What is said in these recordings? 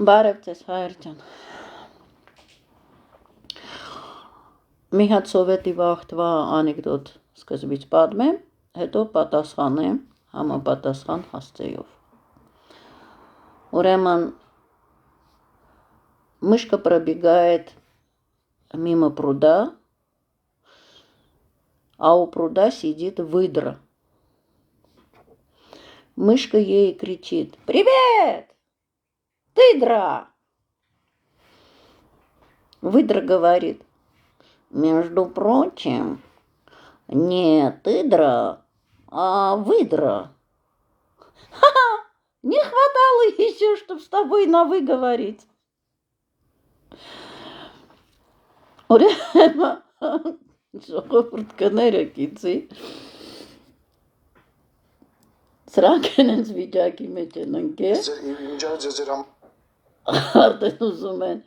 Բարև ձեզ, հայր ջան։ Մի հատ սովետի վաղտվա անեկդոտ սկզբից պատմեմ, հետո պատասխանեմ համապատասխան հասցեով։ Ուրեմն мышка пробегает мимо пруда, а у пруда сидит выдра. Мышка ей кричит: «Привет, выдра!» Выдра говорит: «Между прочим, не тыдра, а выдра». Ха-ха! Не хватало еще, чтобы с тобой на «вы» говорить. Ուրեմն ժողովուրդ կները կիցի սրանք են հենց վիճակի մեջ են ընկել արդեն ուզում են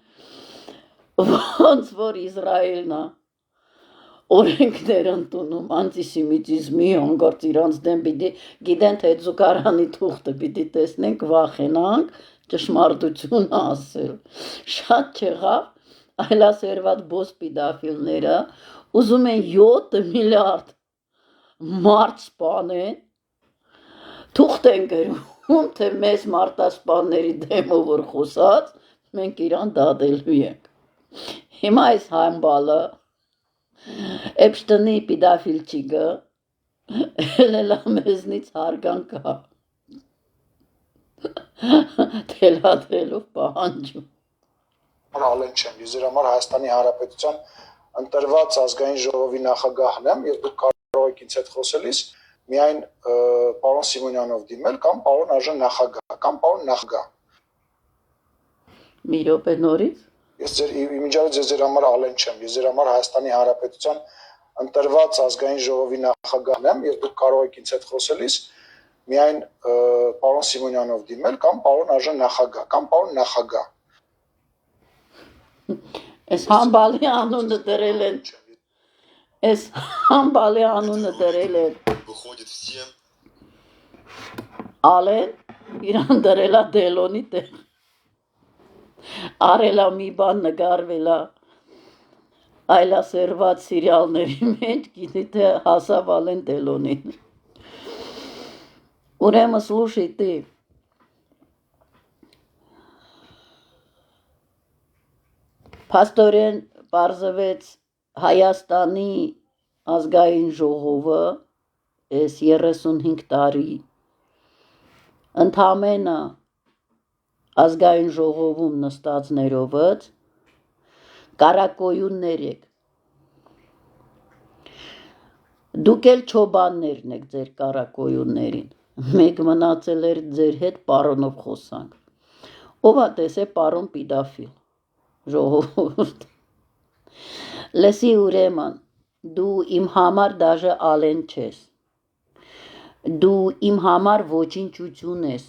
ոնց որ Իսրայելն է օրենքներ ընդունում անտիսեմիտիզմի հանգարց իրանց դեմ պիտի գիտեն թե զուգարանի թուղթը պիտի տեսնենք վախենանք ճշմարտություն ասել շատ չեղավ այլասերված բոս պիդաֆիլները ուզում են 7 միլիարդ մարդ սպանեն թուղթ են գրում թե մեզ մարտասպանների դեմով որ խոսած մենք իրան դատելու ենք հիմա այս համբալը Էպշտինի պիդաֆիլչիկը ելելա մեզնից հարգանքա թելադրելով պահանջում Ալեն չեմ, ես իր համար Հայաստանի Հանրապետության ընտրված ազգային ժողովի նախագահն եմ, եւ դուք կարող եք ինձ հետ խոսելիս միայն պարոն Սիմոնյանով դիմել կամ պարոն Արժան նախագահ կամ պարոն նախագահ։ Մի րոպե նորից Ես իմիջիայլոց ես իր համար Ալեն չեմ, ես իր համար Հայաստանի Հանրապետության ընտրված ազգային ժողովի նախագահն եմ, եւ դուք կարող եք ինձ հետ խոսելիս միայն պարոն Սիմոնյանով դիմել կամ պարոն Արժան նախագահ կամ պարոն նախագահ։ Այս համբալի անունը դրել են Այս համբալի անունը դրել են Ալեն իրան դրելա Դելոնի տեղ Արելա մի բան նկարվելա այլասերված սիրիալների մեջ գիտի թե հասավ Ալեն Դելոնին Ուրեմն слушайте Փաստորեն պարզվեց Հայաստանի ազգային ժողովը այս 35 տարի ընդամենը ազգային ժողովում նստածներովդ կարակոյուններ եք դուք էլ չոբաններն եք ձեր կարակոյուններին մեկ մնացել էր ձեր հետ պարոնով խոսանք ով է տեսե պարոն պիդաֆիլ ժողովուրդ լսի ուրեմն դու իմ համար դաժե Ալեն չես դու իմ համար ոչինչություն ես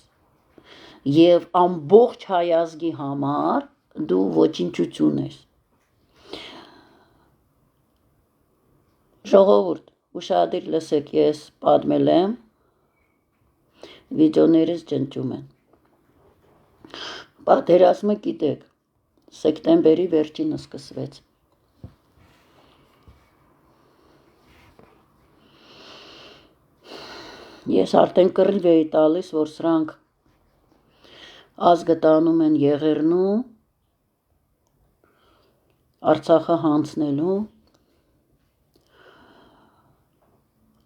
եւ ամբողջ հայազգի համար դու ոչինչություն ես ժողովուրդ ուշադիր լսեք ես պատմել եմ վիդեոներս ջնջում են պատերազմը գիտեք սեպտեմբերի վերջինը սկսվեց Ես արդեն կռիվ էի տալիս, որ սրանք ազգը տանում են Եղեռնու Արցախը հանձնելու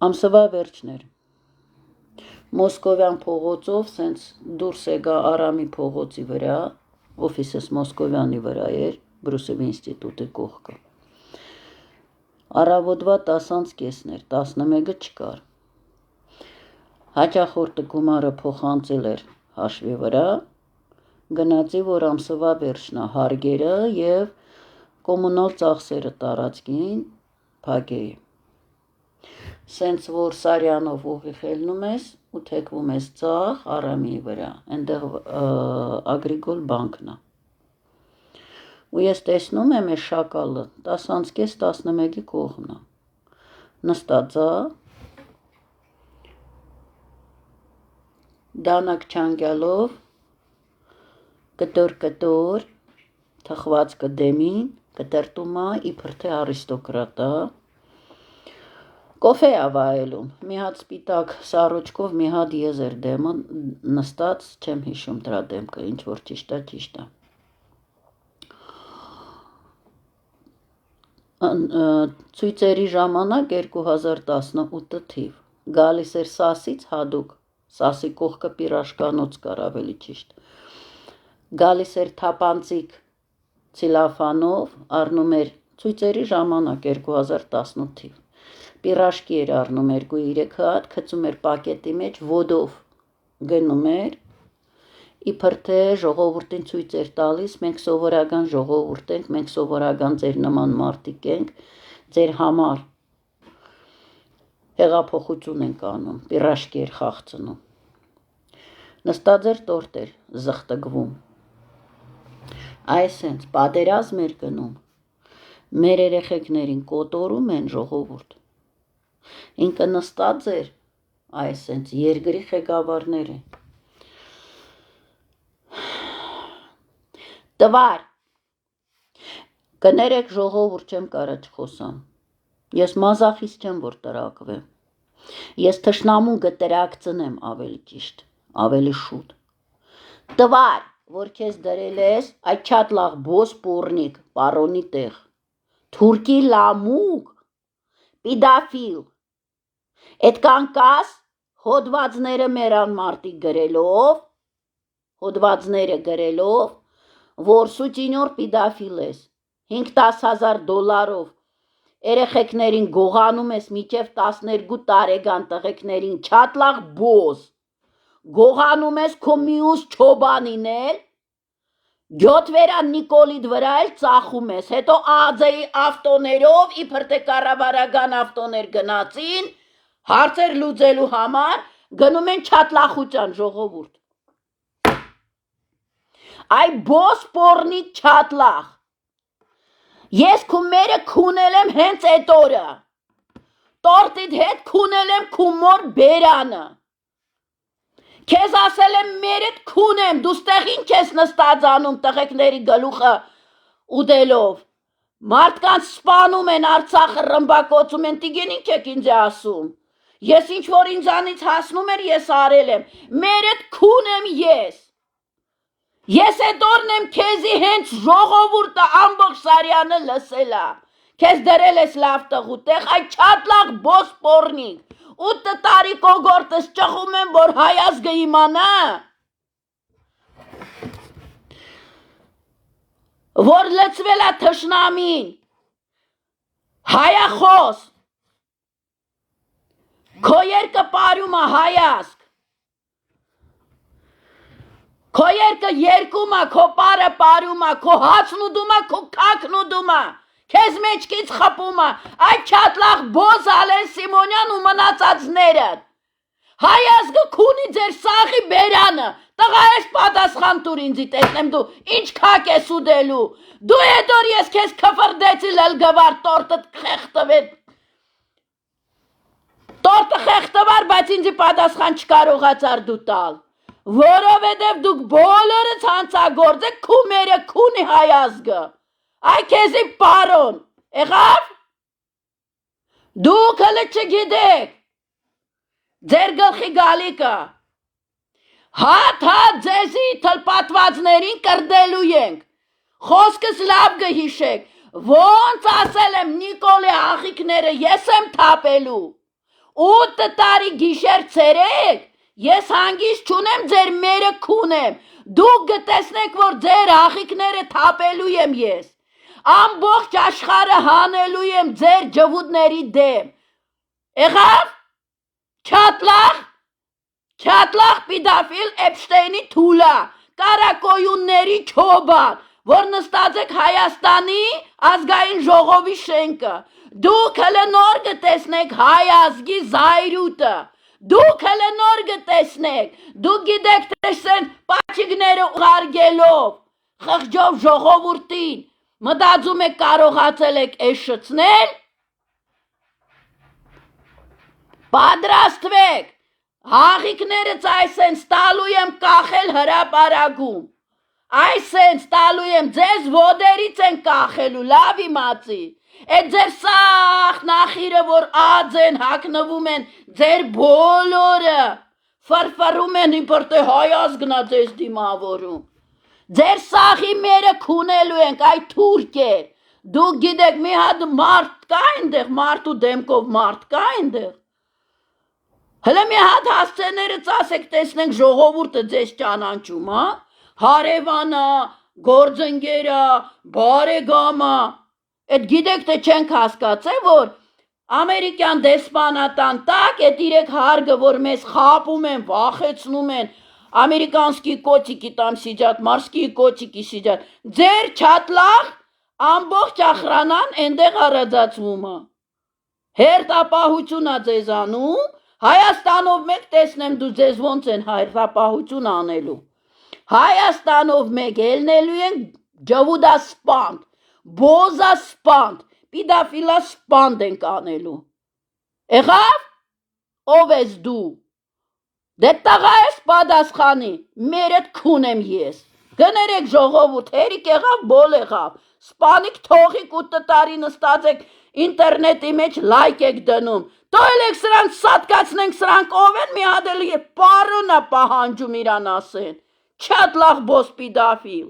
ամսվա վերջներ Մոսկովյան փողոցով սենց դուրս եկա Արամի փողոցի վրա օֆիսս Մոսկովյանի վրա էր Բրուսովի ինստիտուտի կողքը Առավոտվա 10:30 էր 11-ը չկար Հաճախորդը գումարը փոխանցել էր հաշվի վրա, գնացի, որ ամսվա վերջնա հարգերը և կոմունալ ծախսերը տարածքին փակեի։ Սենց որ Սարյանով ուղիղ ելնում ես ու թեքվում ես ծախ Արամի վրա, այնտեղ Ագրիկոլ բանկն է։ Ու ես տեսնում եմ այս շակալը 10:30-11-ի կողմն է։ Նստած է դանակ չանգյալով կտոր, թխված կդեմին, կտրտումա, իբր թե արիստոկրատա, կոֆե ավայելում, մի հատ սպիտակ սառոճկով, մի հատ եզեր դեմը նստած, չեմ հիշում դրա դեմքը, ինչ որ ճիշտ է։ Ցույցերի ժամանակ 2018 թիվ, գալիս էր Սասից հադուկ, Սասի կողքը պիրաշկանոց կար ավելի ճիշտ, գալիս էր թապանցիկ ցիլաֆանով, առնում էր ցույցերի ժամանակ 2018 թիվ, պիրաշկի էր առնում 2-3 հատ, գցում էր պակետի մեջ, ոդով գնում էր, իբր թե ժողովրդին ցույց էր տալիս, մենք սովորական ժողովուրդ ենք, մենք սովորական ձեր նման մարդիկ ենք, ձեր համար հեղափոխություն ենք անում, պիրաշկի էր խաղցնում, նստած էր տորտ էր զղտգվում, այսենց պատերազմ էր գնում, մեր երեխեքներին կոտորում են ժողովուրդ, ինքը նստած էր, այսենց երկրի ղեկավարներ են, տվար, կներեք ժողովուրդ չեմ կարա չխոսամ, ես մազախիստ չեմ որ տրակվեմ, ես թշնամուն կտրակցնեմ ավելի ճիշտ, ավելի շուտ, տվար, որ քեզ դրել ես այդ չատլաղ բոս պորնիկ, պարոնի տեղ, թուրքի լամուկ, պիդաֆիլ, էդքան կաս, հոդվածները մերան մարդիկ գրելով, որ սուտինյոր պիդաֆիլ ես, 5-10,000 $-ով, երեխեքներին գողանում ես միջև 12 տարեկան տղեկներին չատլաղ բոս, գողանում ես քո միուս չոբանին էլ, գյոթվերան Նիկոլիդ վրա էլ ծախում ես, հետո ԱԱԶ-ի ավտոներով, իբր թե կառավարական ավտոներ գնացին, հարցեր լուծելու համար, գնում են չատլախուճան ժողովուրդ, այ բոս պորնի չատլաղ, ես քու մերը քունել եմ հենց էտ օրը, տորտիդ հետ քունել եմ քու մոր բերանը, քեզ ասել եմ մերդ քունեմ, դու ստեղ ինչ ես նստած անում տղեկների գլուխը ուդելով, մարդկանց սպանում են, Արցախը ռմբակոծում են, տիգեն ինչ եք ինձ ասում, ես ինչ որ ինձանից հասնում էր, ես արել եմ, մերդ քունեմ ես էտ օրն եմ քեզի հենց ժողովուրդը ամբողջ Սարյանը լսելա, քեզ դրել ես լավ տղուտեղ, այդ չատլաղ բոս պորնիկ, 8 տարի կոգորտս ճխում եմ, որ հայազգը իմանա, որ լծվել է թշնամին, հայախոս, քո երկը պարում է հայազգ, քո երկը երկում է, քո պարը պարում է, քո հացն ուդում է, քո կակն ուդում է, քեզ մեջքից խպում է, այդ չատլաղ բոս Ալեն Սիմոնյան ու մնացածները, հայազգը քունի ձեր սաղի բերանը, տղա ես պատասխան տուր ինձի տեսնեմ դու, ինչ կակ ես ուդելու, դու էդ որ ես քեզ կվրդեցի լլգվար տորտը խեղտվար, բայց ինձի պատասխան չկարողացար դու տալ, որովհետև դուք բոլորը ցանցագործ եք, քու մերը քունի հայազգը, այ քեզի պարոն, եղավ, դուք հլը չգիտեք, ձեր գլխի գալիքը, հատ ձեզի թլպատվածներին կրդելու ենք, խոսքս լավ գհիշեք, ոնց ասել եմ Նիկոլի աղիքները ես եմ թապելու, 8 տարի գիշեր ցերեկ, ես հանգիստ չունեմ ձեր մերը քունեմ, դուք գտեսնեք, որ ձեր աղիքները թապելու եմ ես, ամբողջ աշխարհը հանելու եմ ձեր ջվուդների դեմ, եղավ, չատլաղ պիդաֆիլ Էփշտեյնի թուլա, կարակոյունների չոբան, որ նստած եք Հայաստանի ազգային ժողովի շենքը, դուք հլը նոր գտեսնեք հայ ազգի զայրուտը, դուք հլը նոր գտեսնեք, դուք գիտեք տեսեն պաչիգները ուղարգելով, խղճով ժողովուրդին, մտածում եք կարողացել եք էշցնել, պատրաստվեք, հաղիքներս այսենց տալու եմ կախել հրապարակում, Այսենց տալու եմ ձեզ ոտերից են կախելու, լավ իմացի։ Այդ ձեր սաղ նախիրը, որ ած են, հագնվում են, ձեր բոլորը ֆարֆարում են իմպորտե հայազգնա ձեզ դիմավորում։ Ձեր սաղի մերը քունելու ենք, այ թուրքեր։ Դուք գիտեք, մի հատ մարդ կա այնտեղ, մարդու դեմքով մարդ կա այնտեղ։ Հələ մի հատ հասցեները ծասեք, տեսնենք ժողովուրդը ձեզ ճանաչում, հա։ Հարևանա, գործընկերա, բարեկամա։ Այդ գիտեք թե չենք հասկացել, որ ամերիկյան դեսպանատան տակ այդ իրեք հարգը, որ մեզ խապում են, վախեցնում են, ամերիկանսկի կոչիկի там сидят, морские կոչիկի сидят, ձեր չատլախ ամբողջ ախրանան այնտեղ առածացվում է։ Հերթապահությունա ձեզ անում, Հայաստանով մեկ տեսնեմ դու ձեզ ոնց են հերթապահություն անելու։ Հայաստանով մեկ ելնելու են ջվուդա սպանդ, բոզա սպանդ, պիդաֆիլա սպանդ ենք անելու։ Եղավ, ով ես դու։ Դե տղա ես պատասխանի, մերդ քունեմ ես։ Գներեք ժողովուրդ, հերիք եղավ, բոլ եղավ։ Սպանիկ թողիկ ու տտարի նստած եք ինտերնետի մեջ լայք եք դնում։ Տոյել եք սրանք սատկացնենք, սրանք ով են մի հատ էլ պարոնա պահանջում իրան ասեն։ Չատ լախ բոս պիդաֆիլ։